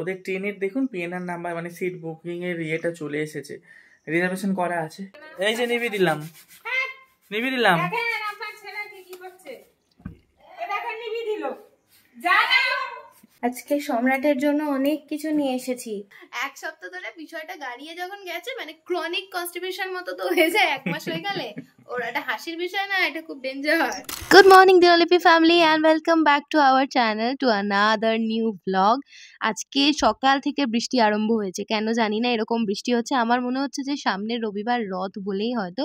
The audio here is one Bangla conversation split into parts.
ওদের ট্রেনের দেখুন পিএনআর নাম্বার মানে সিট বুকিং এর ইয়েটা চলে এসেছে, রিজার্ভেশন করা আছে। এই যে নিবি দিলাম। আজকে সম্রাটের জন্য অনেক কিছু নিয়ে এসেছি। এক সপ্তাহ ধরে বিষয়টা গাড়িয়ে যখন গেছে মানে ক্রনিক কনস্টিপেশন মতো তো হয়ে যায় 1 মাস হয়ে গেলে। ওর একটা হাসির বিষয় না, এটা খুব danger. Good morning Dinlipi family and welcome back to our channel to another new blog. আজকে সকাল থেকে বৃষ্টি আরম্ভ হয়েছে, কেন জানি না এরকম বৃষ্টি হচ্ছে। আমার মনে হচ্ছে যে সামনের রবিবার রথ বলেই হয়তো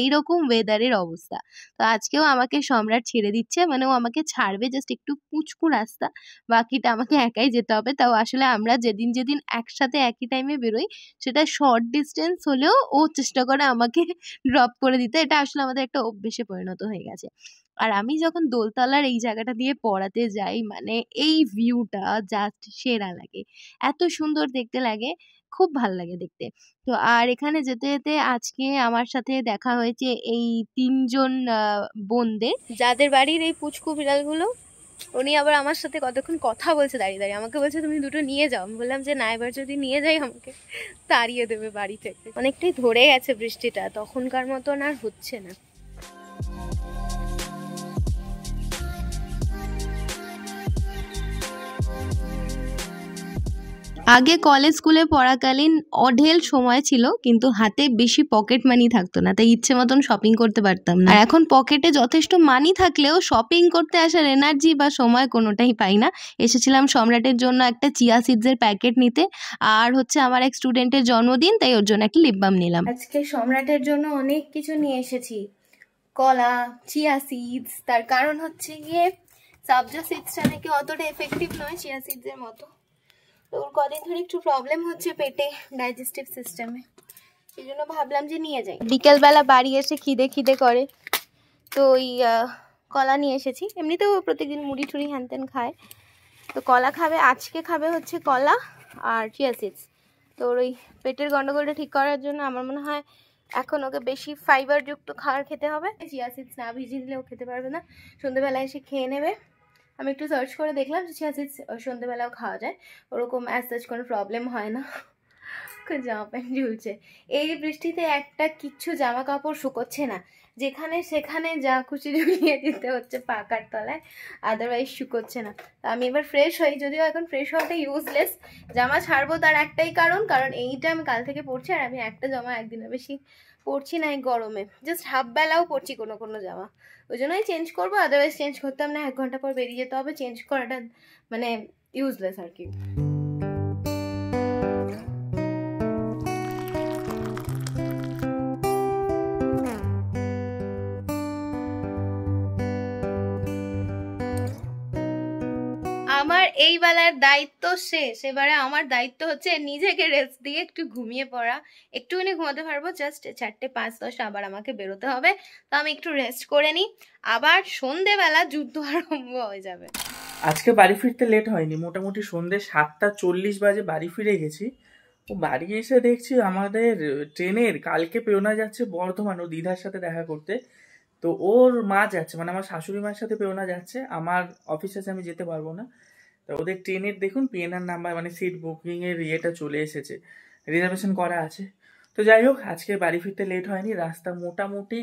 এইরকম ওয়েদারের অবস্থা। তো আজকেও আমাকে সম্রাট ছেড়ে দিচ্ছে, মানে ও আমাকে ছাড়বে জাস্ট একটু কুচকু রাস্তা, বাকিটা আমাকে একাই যেতে হবে। তাও আসলে আমরা যেদিন যেদিন একসাথে একই টাইমে বেরোই সেটা শর্ট ডিস্টেন্স হলেও ও চেষ্টা করে আমাকে ড্রপ করে দিতে। এটা আসলে আমাদের একটা অভ্যেসে পরিণত হয়ে গেছে। আর আমি যখন দোলতলার এই জায়গাটা দিয়ে পড়াতে যাই মানে এই ভিউটা জাস্ট সেরা লাগে, এত সুন্দর দেখতে লাগে, খুব ভাল লাগে দেখতে। তো আর এখানে যেতে যেতে আজকে আমার সাথে দেখা হয়েছে এই 3 জন বোনদের, যাদের বাড়ির এই পুচকু বিড়ালগুলো। উনি আবার আমার সাথে কতক্ষণ কথা বলছে দাঁড়িয়ে দাঁড়িয়ে, আমাকে বলছে তুমি দুটো নিয়ে যাও। আমি বললাম যে না, এবার যদি নিয়ে যাই আমাকে তাড়িয়ে দেবে বাড়ি থেকে। অনেকটাই ধরে গেছে বৃষ্টিটা, তখনকার মতন আর হচ্ছে না। আগে কলেজ স্কুলে পড়াকালীন অঢেল সময় ছিল, কিন্তু হাতে বেশি পকেট মানি থাকতো না, তাই ইচ্ছে মতন শপিং করতে পারতাম না। আর এখন পকেটে যথেষ্ট মানি থাকলেও শপিং করতে আসার এনার্জি বা সময় কোনোটাই পাই না। এসেছিলাম সম্রাটের জন্য একটা চিয়া সিডসের প্যাকেট নিতে, আর হচ্ছে আমার এক স্টুডেন্টের জন্মদিন, তাই ওর জন্য একটা লিপ বাম নিলাম। আজকে সম্রাটের জন্য অনেক কিছু নিয়ে এসেছি, কলা, চিয়া সিডস। তার কারণ হচ্ছে গিয়ে সাবজা সিডসটা নাকি অতটা এফেক্টিভ নয় চিয়া সিডসের মতো। তো ওর কদিন ধরে একটু প্রবলেম হচ্ছে পেটে, ডাইজেস্টিভ সিস্টেমে, সেই জন্য ভাবলাম যে নিয়ে যাই। বিকেলবেলা বাড়ি এসে খিদে খিদে করে, তো ওই কলা নিয়ে এসেছি। এমনিতেও প্রত্যেকদিন মুড়ি টুড়ি হ্যান ত্যান খায়, তো কলা খাবে। আজকে খাবে হচ্ছে কলা আর চিয়া সিডস। তো ওর ওই পেটের গন্ডগোলটা ঠিক করার জন্য আমার মনে হয় এখন ওকে বেশি ফাইবারযুক্ত খাবার খেতে হবে। চিয়া সিডস না ভিজিয়ে দিলে ও খেতে পারবে না, সন্ধ্যেবেলা এসে খেয়ে নেবে। আমি একটু সার্চ করে দেখলাম যে চিয়া সিডস সন্ধ্যেবেলাও খাওয়া যায়, ওরকম অ্যাজ সাচ কোনো প্রবলেম হয় না। জামা প্যান্ট ঝুলছে এই বৃষ্টিতে, একটা কিচ্ছু জামা কাপড় শুকোচ্ছে না, যেখানে সেখানে যা খুশি ঝুলিয়ে দিতে হচ্ছে পাকার তলায়, আদারওয়াইজ শুকোচ্ছে না। তো আমি এবার ফ্রেশ হই, যদিও এখন ফ্রেশ হওয়াটা ইউজলেস। জামা ছাড়বো তার একটাই কারণ এইটা আমি কাল থেকে পরছি, আর আমি একটা জামা একদিনের বেশি পরছি না এই গরমে, জাস্ট হাফ বেলাও পরছি কোনো কোনো জামা, ওই জন্যই চেঞ্জ করবো। আদারওয়াইজ চেঞ্জ করতাম না, 1 ঘন্টা পর বেরিয়ে যেতে হবে, চেঞ্জ করাটা মানে ইউজলেস আর কি। আমার এই বেলার দায়িত্ব শেষ, এবারে আমার দায়িত্ব হচ্ছে নিজেকে রেস্ট দিয়ে একটু ঘুমিয়ে পড়া। একটুখানি ঘুমাতে পারবো, জাস্ট 4টে 5-10 আবার আমাকে বেরোতে হবে, তো আমি একটু রেস্ট করে নিই, আবার সন্ধেবেলা যুদ্ধ আরম্ভ হয়ে যাবে। আজকে বাড়ি ফিরতে লেট হয়নি, মোটামুটি সন্ধ্যে 7:40 বাজে বাড়ি ফিরে গেছি। ও বাড়ি এসে দেখছি আমাদের ট্রেনের কালকে প্রেরণা যাচ্ছে বর্ধমান, ও দিদার সাথে দেখা করতে। তো ওর মা যাচ্ছে, মানে আমার শাশুড়ি মায়ের সাথে প্রেরণা যাচ্ছে, আমার অফিস আছে আমি যেতে পারবো না। তো ওদের ট্রেনের দেখুন পিএনআর নাম্বার মানে সিট বুকিং এর ইয়েটা চলে এসেছে, রিজার্ভেশন করা আছে। তো যাই হোক, আজকে বাড়ি ফিরতে লেট হয়নি, রাস্তা মোটামুটি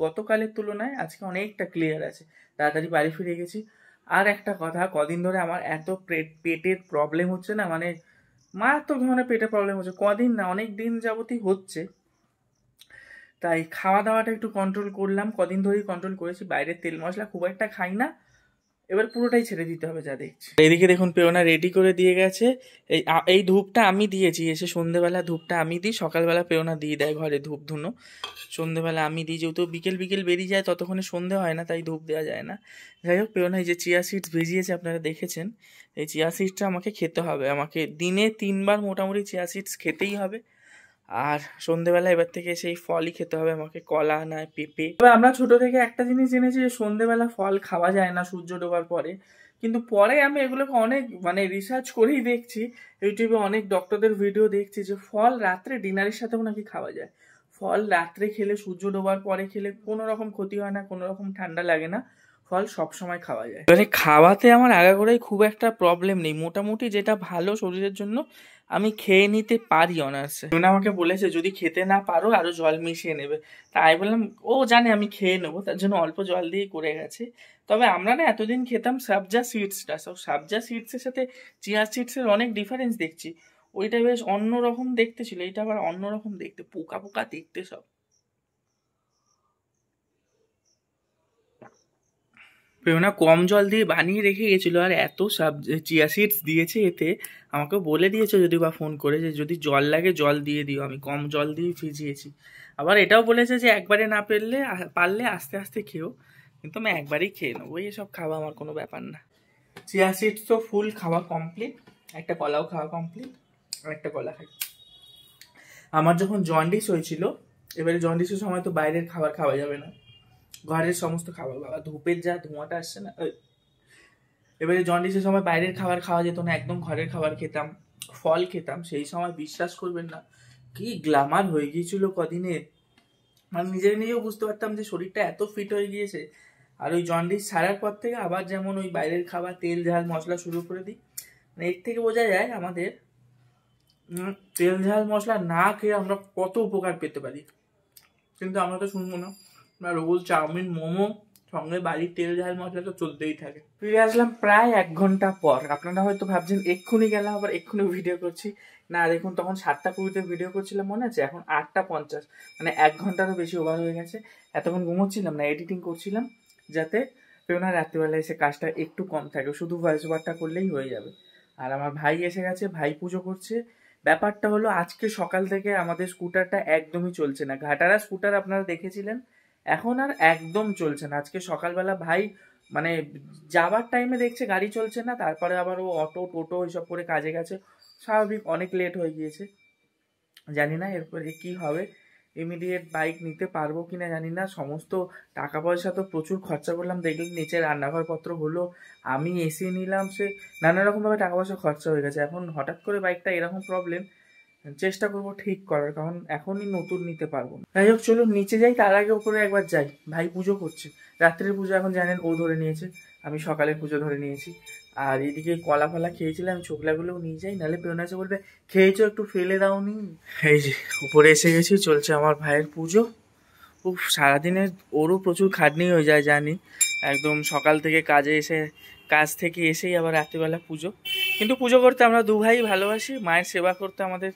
গতকালের তুলনায় আজকে অনেকটা ক্লিয়ার আছে, তাড়াতাড়ি বাড়ি ফিরে গেছি। আর একটা কথা, কদিন ধরে আমার এত পেটের প্রবলেম হচ্ছে না, মানে মারাত্মক ধরনের পেটের প্রবলেম হচ্ছে, কদিন না অনেক দিন যাবতই হচ্ছে। তাই খাওয়া দাওয়াটা একটু কন্ট্রোল করলাম, কদিন ধরেই কন্ট্রোল করেছি, বাইরের তেল মশলা খুব একটা খাই না, এবার পুরোটাই ছেড়ে দিতে হবে যা দেখছি। এদিকে দেখুন প্রেরণা রেডি করে দিয়ে গেছে। এই ধূপটা আমি দিয়েছি, এসে সন্ধ্যেবেলা ধূপটা আমি দিই, সকালবেলা প্রেরণা দিয়ে দেয় ঘরে ধূপ ধুনো, সন্ধ্যেবেলা আমি দিই, যেহেতু বিকেল বিকেল বেরিয়ে যায় ততক্ষণে সন্ধে হয় না, তাই ধূপ দেওয়া যায় না। যাই হোক, প্রেরণা এই যে চিয়া সিডস ভিজিয়েছে আপনারা দেখেছেন, এই চিয়া সিডসটা আমাকে খেতে হবে, আমাকে দিনে 3 বার মোটামুটি চিয়া সিডস খেতেই হবে। আর সন্ধেবেলা এবার থেকে সেই ফলই খেতে হবে আমাকে, কলা না পেঁপে। তবে আমরা ছোট থেকে একটা জিনিস জেনেছি যে সন্ধেবেলা ফল খাওয়া যায় না সূর্য ডোবার পরে, কিন্তু পরে আমি এগুলোকে অনেক রিসার্চ করেই দেখছি, ইউটিউবে অনেক ডক্টরদের ভিডিও দেখছি যে ফল রাত্রে ডিনারের সাথেও নাকি খাওয়া যায়। ফল রাত্রে খেলে, সূর্য ডোবার পরে খেলে কোনো রকম ক্ষতি হয় না, কোনো রকম ঠান্ডা লাগে না, ফল সব সময় খাওয়া যায়। এবারে খাওয়াতে আমার আগাগোড়াই খুব একটা প্রবলেম নেই, মোটামুটি যেটা ভালো শরীরের জন্য আমি খেয়ে নিতে পারি অনায়াসে। উনি আমাকে বলেছে যদি খেতে না পারো আরো জল মিশিয়ে নেবে, তাই বললাম ও জানে আমি খেয়ে নেবো, তার জন্য অল্প জল দিয়ে করে গেছে। তবে আমরা না এতদিন খেতাম সাবজা সিডসটা, সব সাবজা সিডসের সাথে চিয়া সিডসের অনেক ডিফারেন্স দেখছি। ওইটা বেশ অন্যরকম দেখতে ছিল, এটা আবার অন্যরকম দেখতে, পোকা পোকা দেখতে সব। প্রেরণা কম জল দিয়ে বানিয়ে রেখে গেছিলো, আর এত চিয়া সিডস দিয়েছে এতে, আমাকে বলে দিয়েছে যদি বা ফোন করে যে যদি জল লাগে জল দিয়ে দিও, আমি কম জল দিয়ে ভিজিয়েছি। আবার এটাও বলেছে যে একবারে না পারলে আস্তে আস্তে খেও, কিন্তু আমি একবারেই খেয়ে নেবো, এসব খাওয়া আমার কোনো ব্যাপার না। চিয়া সিডস তো ফুল খাওয়া কমপ্লিট, একটা কলাও খাওয়া কমপ্লিট, আর একটা কলা খাই। আমার যখন জন্ডিস হয়েছিল, এবারে জন্ডিসের সময় তো বাইরের খাবার খাওয়া যাবে না, ঘরের সমস্ত খাবার, বাবা ধূপের যা ধোঁয়াটা আসছে না, এবারে জন্ডিসের সময় বাইরের খাবার খাওয়া যেত না, একদম ঘরের খাবার খেতাম, ফল খেতাম। সেই সময় বিশ্বাস করবেন না কি গ্ল্যামার হয়ে গিয়েছিল কদিনে, মানে নিজেও বুঝতে পারতাম যে শরীরটা এত ফিট হয়ে গিয়েছে। আর ওই জন্ডিস ছাড়ার পর থেকে আবার যেমন ওই বাইরের খাবার তেল ঝাল মশলা শুরু করে দিই, মানে এর থেকে বোঝা যায় আমাদের তেল ঝাল মশলা না খেয়ে আমরা কত উপকার পেতে পারি, কিন্তু আমরা তো শুনবো না, আমরা রোল চাউমিন মোমো সঙ্গে বাড়ির তেল ঝাল মশলা তো চলতেই থাকে। ফিরে আসলাম প্রায় 1 ঘন্টা পর। আপনারা হয়তো ভাবছেন এক্ষুনি গেলাম আবার এক্ষুনি ভিডিও করছি, না দেখুন তখন 7টা 20-তে ভিডিও করছিলাম মনে আছে, এখন 8টা 50, মানে 1 ঘন্টারও বেশি ওভার হয়ে গেছে। এতক্ষণ ঘুমোচ্ছিলাম না, এডিটিং করছিলাম যাতে প্রেরণা রাত্রিবেলা এসে কাজটা একটু কম থাকে, শুধু ভয়েস ওভারটা করলেই হয়ে যাবে। আর আমার ভাই এসে গেছে, ভাই পুজো করছে। ব্যাপারটা হলো আজকে সকাল থেকে আমাদের স্কুটারটা একদমই চলছে না, ঘাটারা স্কুটার আপনারা দেখেছিলেন, এখন আর একদম চলছে না। আজকে সকালবেলা ভাই মানে যাবার টাইমে দেখছে গাড়ি চলছে না, তারপরে আবার ও অটো টোটো এইসব করে কাজে গেছে, স্বাভাবিক অনেক লেট হয়ে গিয়েছে। জানি না এরপরে কি হবে, ইমিডিয়েট বাইক নিতে পারবো কিনা জানি না। সমস্ত টাকা পয়সা তো প্রচুর খরচা করলাম, দেখলেন নিচে রান্নাঘরপত্র হলো, আমি এসি নিলাম, সে নানা রকমভাবে টাকা পয়সা খরচা হয়ে গেছে। এখন হঠাৎ করে বাইকটা এরকম প্রবলেম, চেষ্টা করবো ঠিক করার, কারণ এখনই নতুন নিতে পারবো না। যাই হোক চলুন নিচে যাই, তার আগে উপরে একবার যাই, ভাই পুজো করছে, রাত্রের পুজো এখন জানেন ও ধরে নিয়েছে, আমি সকালের পুজো ধরে নিয়েছি। আর এদিকে কলা ফলা খেয়েছিলাম, ছোকলাগুলোও নিয়ে যাই, নাহলে প্রেরণা এসে বলবে খেয়েছো একটু ফেলে দাও নি। এই যে উপরে এসে গেছি, চলছে আমার ভাইয়ের পুজো। সারাদিনে ওরও প্রচুর খাটনি হয়ে যায় জানি, একদম সকাল থেকে কাজ থেকে এসেই আবার রাত্রিবেলা পুজো, কিন্তু পুজো করতে আমরা দু ভাই ভালোবাসি, মায়ের সেবা করতে আমাদের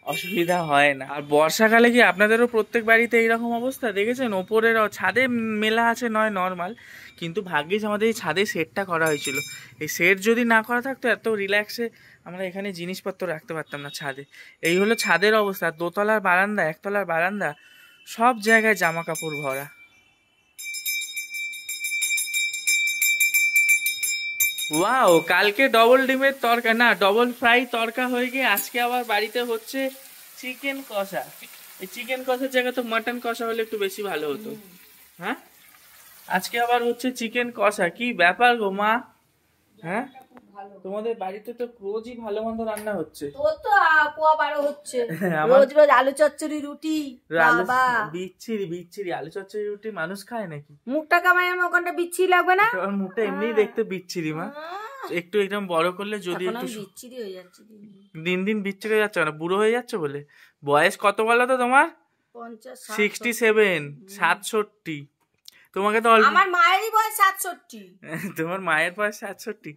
অসুবিধা হয় না। আর বর্ষাকালে কি আপনাদেরও প্রত্যেক বাড়িতে এইরকম অবস্থা দেখেছেন? ওপরের ছাদে মেলা আছে নয় নর্মাল, কিন্তু ভাগ্যিস আমাদের এই ছাদে সেটটা করা হয়েছিল, এই সেট যদি না করা থাকতো এত রিল্যাক্সে আমরা এখানে জিনিসপত্র রাখতে পারতাম না ছাদে। এই হলো ছাদের অবস্থা, দোতলার বারান্দা একতলার বারান্দা সব জায়গায় জামা কাপড় ভরা। ওয়াও, কালকে ডবল ডিমের তরকা না ডবল ফ্রাই তরকা হয়ে গিয়ে আজকে আবার বাড়িতে হচ্ছে চিকেন কষা। এই চিকেন কষার জায়গায় তো মাটন কষা হলে একটু বেশি ভালো হতো। হ্যাঁ, আজকে আবার হচ্ছে চিকেন কষা, কি ব্যাপার গো মা? হ্যাঁ, তোমাদের বাড়িতে তো রোজই ভালো মন্দ রান্না হচ্ছে। তোর তো পোয়া বারো হচ্ছে, রোজ রোজ আলু চচ্চড়ি রুটি, বাবা বিচ্ছিরি আলু চচ্চড়ি রুটি মানুষ খায় নাকি? মুখটা কামাই আমার ওখানটা বিচ্ছিরি লাগবে না? তোমার মুখটা এমনি দেখতে বিচ্ছিরি মা, একটু একদম বড় করলে যদি একটু বিচ্ছিরি হয়ে যাচ্ছে, দিন দিন বিচ্ছিরি হয়ে যাচ্ছে না, বুড়ো হয়ে যাচ্ছে বলে। বয়স কত বলো তো তোমার? 67, 67। তোমাকে তো আমার মায়েরই বয়স 67। তোমার মায়ের বয়স 67,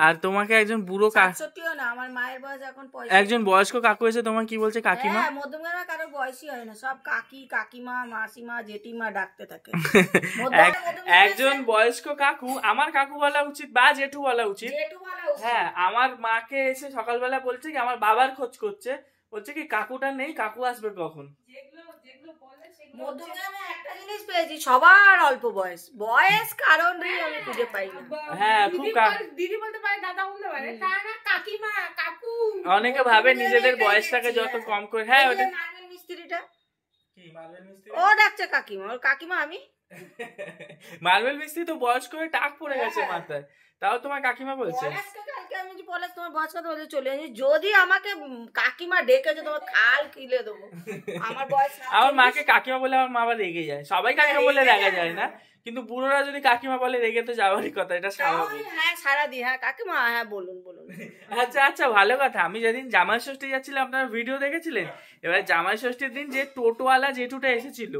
আর তোমাকে একজন বুড়ো 67ও না, আমার মায়ের বয়স এখন 65। একজন বয়স্ক কাকু এসে তোমার কি বলছে? কাকিমা। হ্যাঁ, মধ্যমগ্রামে কারো বয়সই হয় না, সব কাকি কাকিমা মাসিমা জেঠিমা ডাকতে থাকে। একজন বয়স্ক কাকু, আমার কাকু বলা উচিত বা জেঠু বলা উচিত। হ্যাঁ, আমার মাকে এসে সকালবেলা বলছে কি আমার বাবার খোঁজ করছে, বলছে কি কাকুটা নেই, কাকু আসবে কখন। মধ্যমগ্রামে একটা জিনিস পেয়েছি, সবার অল্প বয়স, বয়স কারণ আমি খুঁজে পাই না। হ্যাঁ, খুব দিদি বলতে পারে, দাদা বলতে পারে, তা না কাকিমা কাকু। অনেকে ভাবে নিজেদের বয়সটাকে যত কম করে। হ্যাঁ, ওটা মার্বেল মিস্ত্রিটা কি মার্বেল মিস্ত্রি? ও ডাকছে কাকিমা, ওর কাকিমা আমি। মার্বেল মিস্ত্রি তো বয়স করে টাক পড়ে গেছে মাথায়, তাও তোমার কাকিমা বলছে পলাশকে কালকে আমি যে পলাশ তোমার বয়স কথা বলে চলে যাচ্ছি, যদি আমাকে কাকিমা ডেকেছে তোমার খাল কিলে দেবো। আমার বয়স আমার মাকে কাকিমা বলে আমার মা আবার রেগে যায়। সবাই কাকিমা বলে রেগে যায় না, কিন্তু বুড়োরা যদি কাকিমা বলে রেগে তো যাওয়ারই কথা, এটা স্বাভাবিক। হ্যাঁ সারাদিন হ্যাঁ কাকিমা, হ্যাঁ বলুন বলুন। আচ্ছা আচ্ছা, ভালো কথা। আমি যেদিন জামাই ষষ্ঠী যাচ্ছিলাম, আপনারা ভিডিও দেখেছিলেন, এবার জামাই ষষ্ঠীর দিন যে টোটোওয়ালা জেঠুটা এসেছিল,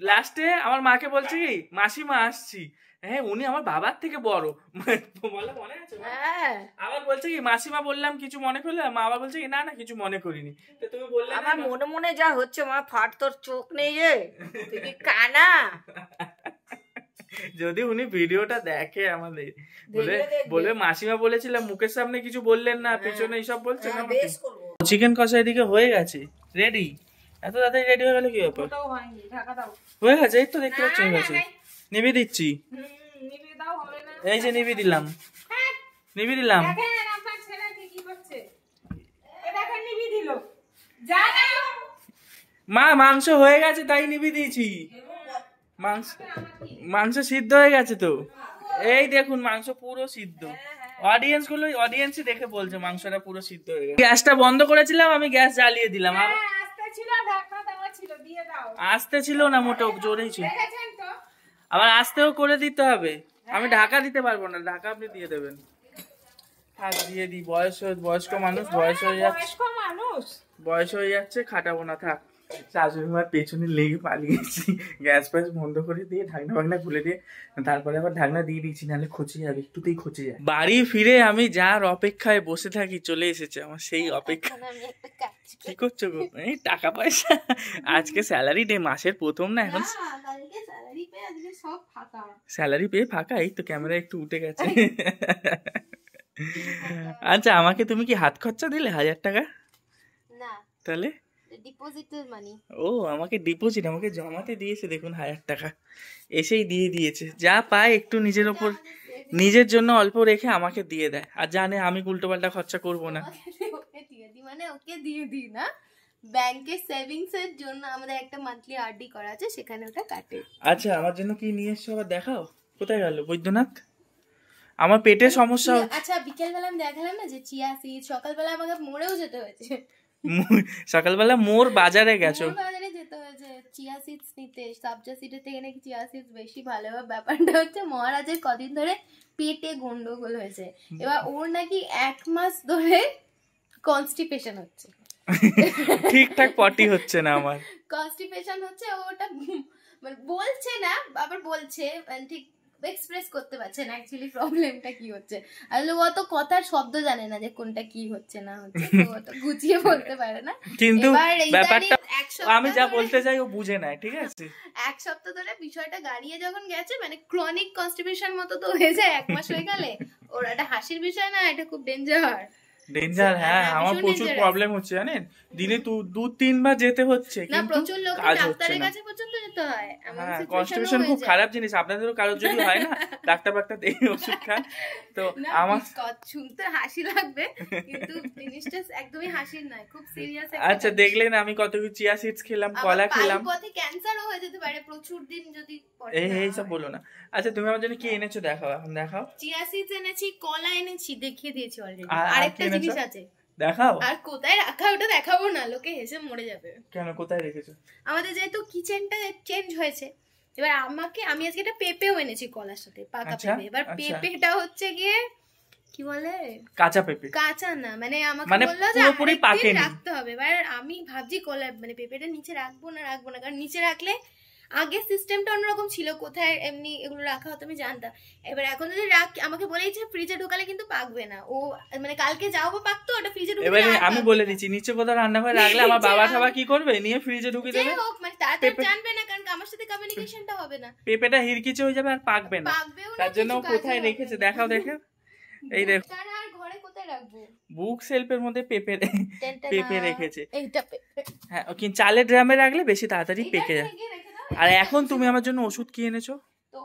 লাস্টে আমার মাকে বলছে কি মাসিমা আসছি, হ্যাঁ উনি আমার বাবার থেকে বড়, বলে মনে আছে? হ্যাঁ আবার বলছে কি মাসিমা বললাম কিছু মনে করলে, মা আবার বলছে কি না না কিছু মনে করিনি। তো তুমি বললে আমার মনে মনে যা হচ্ছে মা, ফাট তোর চোখ নেই যে, তুই কি কানা? যদি উনি ভিডিওটা দেখে আমাদের, বলবে মাসিমা বলেছিলাম মুখের সামনে কিছু বললেন না, পেছনে এইসব বলছেন। চিকেন কষা এদিকে হয়ে গেছে রেডি। এত তাড়াতাড়ি রেডি হয়ে গেল কি ব্যাপার? হয়ে গেছে, এই তো দেখতে পাচ্ছি হয়ে গেছে। নিবি দিচ্ছি, এই যে নিবি দিলাম, নিবি দিলাম। মা মাংস হয়ে গেছে তাই নিবি দিয়েছি। মাংস সিদ্ধ হয়ে গেছে তো, এই দেখুন মাংস পুরো সিদ্ধ। অডিয়েন্সই দেখে বলছে মাংসটা পুরো সিদ্ধ হয়ে গেছে। গ্যাসটা বন্ধ করেছিলাম আমি, গ্যাস জ্বালিয়ে দিলাম। আস্তে ছিল না, মোটেও জোরেই ছিল। আবার আস্তেও করে দিতে হবে, আমি ঢাকা দিতে পারবো না, ঢাকা আপনি দিয়ে দেবেন। থাক দিয়ে দিই, বয়স্ক মানুষ, বয়স হয়ে যাচ্ছে, খাটাবো না, থাক। শাশুড়ি মার পেছনে লেগে পালিয়েছি, গ্যাস ফ্যাস বন্ধ করে দিয়ে ঢাকনা ফাকনা খুলে দিয়ে তারপরে আবার ঢাকনা দিয়ে দিয়েছি, নাহলে খচে যাবে, একটুতেই খচে যায়। বাড়ি ফিরে আমি যার অপেক্ষায় বসে থাকি চলে এসেছে আমার সেই অপেক্ষা। কি করছো গো? এই টাকা পয়সা, আজকে স্যালারি ডে, মাসের প্রথম না, এখন স্যালারি পেয়ে ফাঁকা। এই তো ক্যামেরা একটু উঠে গেছে। আচ্ছা আমাকে তুমি কি হাত খরচা দিলে 1000 টাকা? না, তাহলে ডিপোজিটের মানি। ও আমাকে ডিপোজিট, আমাকে জমাতে দিয়েছে দেখুন 1000 টাকা, এসেই দিয়ে দিয়েছে। যা পায় একটু নিজের ওপর, নিজের জন্য অল্প রেখে আমাকে দিয়ে দেয়, আর জানে আমি উল্টো পাল্টা খরচা করবো না। মানে ওকে দিয়ে দিই না, ব্যাংকে সেভিংস এর জন্য আমাদের একটা মান্থলি আরডি করা আছে, সেখানে ওটা কাটে। আচ্ছা আমার জন্য কি নিয়ে এসছো আবার দেখাও, কোথায় গেল বৈদ্যনাথ? আমার পেটের সমস্যা। আচ্ছা বিকেলবেলা আমি দেখালাম না যে চিয়া সিড, সকালবেলা আমাকে মোড়েও যেতে হয়েছে, সকালবেলা মোর বাজারে গেছো? বাজারে যেতে হয়েছে চিয়া সিডস নিতে, সাবজা সিডের থেকে নাকি চিয়া সিডস বেশি ভালো। ব্যাপারটা হচ্ছে মহারাজের কদিন ধরে পেটে গন্ডগোল হয়েছে, এবার ওর নাকি 1 মাস ধরে কনস্টিপেশন হচ্ছে, ঠিকঠাক পটি হচ্ছে না, আমার কনস্টিপেশন হচ্ছে। ওটা মানে বলছে না, আবার বলছে, মানে ঠিক এক্সপ্রেস করতে পারছে না অ্যাকচুয়ালি প্রবলেমটা কি হচ্ছে। আর ও তো কথার শব্দ জানে না যে কোনটা কি হচ্ছে না হচ্ছে, তো তো গুছিয়ে বলতে পারে না। কিন্তু ব্যাপারটা আমি যা বলতে চাই ও বুঝে নেয়, ঠিক আছে? 1 সপ্তাহ ধরে বিষয়টা গাড়িয়ে যখন গেছে, মানে ক্রনিক কনস্টিপেশন মতো তো হয়ে যায় 1 মাস হয়ে গেলে। ওর একটা হাসির বিষয় না, এটা খুব ডেঞ্জার। হ্যাঁ আমার প্রচুর প্রবলেম হচ্ছে জানেন, দিনে 2-3 বার যেতে হচ্ছে, কিন্তু প্রচুর লোক ডাক্তারের কাছে পর্যন্ত যেতে হয়। হ্যাঁ কনস্টিপেশন খুব খারাপ জিনিস, আপনাদেরও কারোর যদি হয় না ডাক্তার দেখে ওষুধ খান। তো আমার শুনতে হাসি লাগবে, কিন্তু জিনিসটা একদমই হাসির নয়, খুব সিরিয়াস। আচ্ছা দেখলেন আমি কত চিয়া সিডস খেলাম, কলা খেলাম, পথে ক্যান্সারও হয়ে যেতে পারে প্রচুর দিন যদি। এই সব বলো না। আচ্ছা তুমি আমার জন্য কি এনেছো দেখাও, এখন দেখাও। চিয়া সিডস এনেছি, কলা এনেছি, দেখিয়ে দিয়েছি অলরেডি। আরেকটা জিনিস আছে, দেখাও। আর কোথায় রাখা ওটা দেখাবো না, লোকে হেসে মরে যাবে। কেন, কোথায় রেখেছো? আমাদের যেহেতু কিচেনটা চেঞ্জ হয়েছে, এবার আমি আজকে একটা পেঁপেও এনেছি কলার সাথে, পাকা পেঁপে। এবার পেঁপেটা হচ্ছে গিয়ে কি বলে, কাঁচা পেঁপে। কাঁচা না, মানে আমাকে বললো যে পুরোপুরি পাকেনি, রাখতে হবে। এবার আমি ভাবছি কলা মানে পেঁপেটা নিচে রাখবো না, কারণ নিচে রাখলে আগে সিস্টেমটা অন্যরকম ছিল, কোথায় এমনি এগুলো রাখা হতো আমি জানতাম। এবার এখন যদি আমাকে বলেইছে ফ্রিজে ঢোকালে কিন্তু পাকবে না, ও মানে কালকে যাও বা পাকতো, ওটা ফ্রিজে ঢুকে। এবারে আমি বলে দিচ্ছি নিচে কোথাও রান্না করে রাখলে আমার বাবা ঠাবা কি করবে, নিয়ে ফ্রিজে ঢুকে দেবে, মানে তাড়াতাড়ি জানবে না, কারণ আমার সাথে কমিউনিকেশনটা হবে না, পেঁপেটা হিরকিচে হয়ে যাবে আর পাকবে না। তার জন্য কোথায় রেখেছে দেখাও, দেখে এই দেখো। আর ঘরে কোথায় রাখবো? বুক শেলফের মধ্যে পেঁপে রেখেছে। এইটা পেঁপে, হ্যাঁ কিন্তু চালের ড্রামে রাখলে বেশি তাড়াতাড়ি পেকে যায়। আর এখন তুমি আমার জন্য ওষুধ কি এনেছো? তো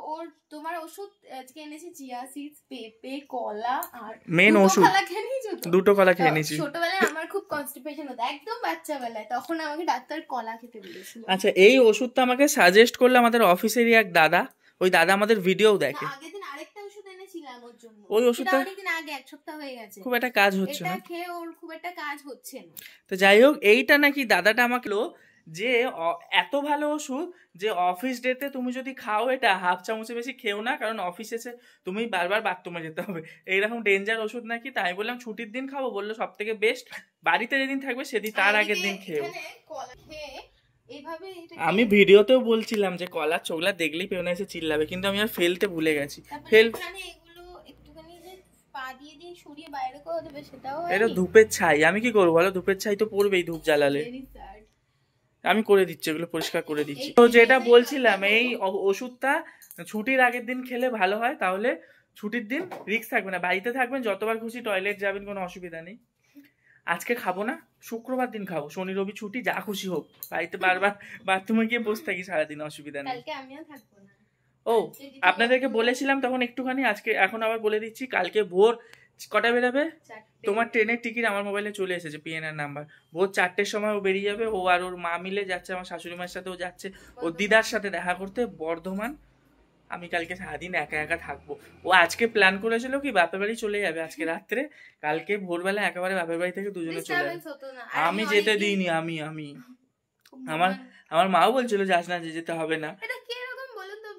তোমার ওষুধ আজকে এনেছি চিয়া সিডস, পেঁপে, কলা, আর মেন ওষুধ 2টো কলা খেয়ে নিয়েছি। ছোটবেলায় আমার খুব কনস্টিপেশন হতো, একদম বাচ্চাবেলায়, তখন আমাকে ডাক্তার কলা খেতে বলেছিল। আচ্ছা এই ওষুধটা আমাকে সাজেস্ট করলো আমাদের অফিসেরই এক দাদা, ওই দাদা আমাদের ভিডিও দেখে। আগের দিন আরেকটা ওষুধ এনেছিলাম, এনেছিলাম ওর জন্য। ওই ওষুধটা অনেকদিন আগে, 1 সপ্তাহ হয়ে গেছে। খুব একটা কাজ হচ্ছে না। এটা খেয়ে ওর খুব একটা কাজ হচ্ছে না। তো যাই হোক, এইটা নাকি দাদাটা আমাকে যে এত ভালো ওষুধ যে অফিস ডেতে তুমি যদি খাও এটা হাফ চামচের বেশি খেও না, কারণ অফিস এসে তুমি বারবার বাথরুমে যেতে হবে, এইরকম ডেঞ্জার ওষুধ নাকি। তাই বললাম ছুটির দিন খাবো, বললো সব থেকে বেস্ট বাড়িতে যেদিন থাকবে সেদিন তার আগের দিন খেও। আমি ভিডিওতেও বলছিলাম যে কলার চোখলা দেখলেই পেও না এসে চিল্লাবে, কিন্তু আমি আর ফেলতে ভুলে গেছি। এটা ধূপের ছাই, আমি কি করবো বলো, ধূপের ছাই তো পড়বেই ধূপ জ্বালালে। আমি করে দিচ্ছি, এগুলো পরিষ্কার করে দিচ্ছি। তো যেটা বলছিলাম, এই ওষুধটা ছুটির আগের দিন খেলে ভালো হয়, তাহলে ছুটির দিন রিস্ক থাকবে না, বাড়িতে থাকবেন, যতবার খুশি টয়লেট যাবেন, কোনো অসুবিধা নেই। আজকে খাবো না, শুক্রবার দিন খাবো, শনি রবি ছুটি, যা খুশি হোক, বাড়িতে বারবার বাথরুমে গিয়ে বসে থাকি সারাদিন, অসুবিধা নেই। ও আপনাদেরকে বলেছিলাম তখন একটুখানি, আজকে এখন আবার বলে দিচ্ছি, কালকে ভোর কটা বেরোবে তোমার ট্রেনের টিকিট আমার মোবাইলে চলে এসেছে, পিএনআর নাম্বার। ভোর 4টের সময় ও বেরিয়ে যাবে, ও আর ওর মা মিলে যাচ্ছে, আমার শাশুড়ি মায়ের সাথেও যাচ্ছে, ওর দিদার সাথে দেখা করতে বর্ধমান। আমি কালকে সারাদিন একা একা থাকবো। ও আজকে প্ল্যান করেছিল কি বাপের বাড়ি চলে যাবে আজকে রাত্রে, কালকে ভোরবেলা একেবারে বাপের বাড়ি থেকে দুজনে চলে যাবে। আমি যেতে দিইনি, আমি আমার মাও বলছিল যাস না, যেতে হবে না।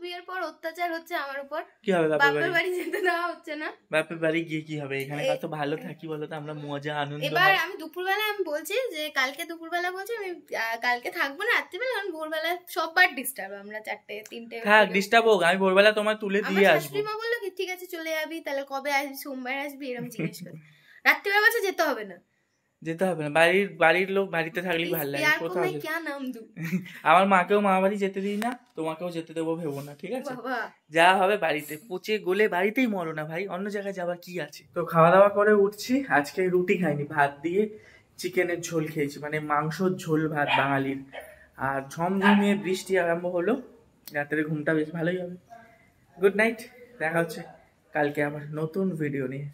বিয়ের পর অত্যাচার হচ্ছে আমার উপর, কি হবে বাপের বাড়ি যেতে দেওয়া হচ্ছে না। বাপের বাড়ি গিয়ে কি হবে, এখানে কত ভালো থাকি বলতো, আমরা মজা আনন্দ। এবার আমি দুপুরবেলা আমি বলছি যে কালকে দুপুরবেলা বলছি আমি কালকে থাকবো না রাত্রিবেলা, কারণ ভোরবেলা সববার ডিস্টার্ব, আমরা 4টে 3টে থাক ডিস্টার্ব হোক, আমি ভোরবেলা তোমার তুলে দিয়ে আসবো। শাশুড়ি মা বললো কি ঠিক আছে চলে যাবি, তাহলে কবে আসবি, সোমবার আসবি, এরকম জিজ্ঞেস করে। রাত্রিবেলা বলছে যেতে হবে না, যেতে হবে না, বাড়ির লোক বাড়িতে থাকলেই ভালো লাগে। কোথাও আমার মাকেও মা বাড়ি যেতে দিই না, তোমাকেও যেতে দেবো ভেবো না, ঠিক আছে? যা হবে বাড়িতে, পচে গলে বাড়িতেই মরো না ভাই, অন্য জায়গায় যাবার কি আছে। তো খাওয়া দাওয়া করে উঠছি, আজকে রুটি খাইনি, ভাত দিয়ে চিকেনের ঝোল খেয়েছি, মানে মাংসর ঝোল ভাত বাঙালির। আর ঝমঝমিয়ে বৃষ্টি আরম্ভ হলো, রাতের ঘুমটা বেশ ভালোই হবে। গুড নাইট, দেখা হচ্ছে কালকে আবার নতুন ভিডিও নিয়ে।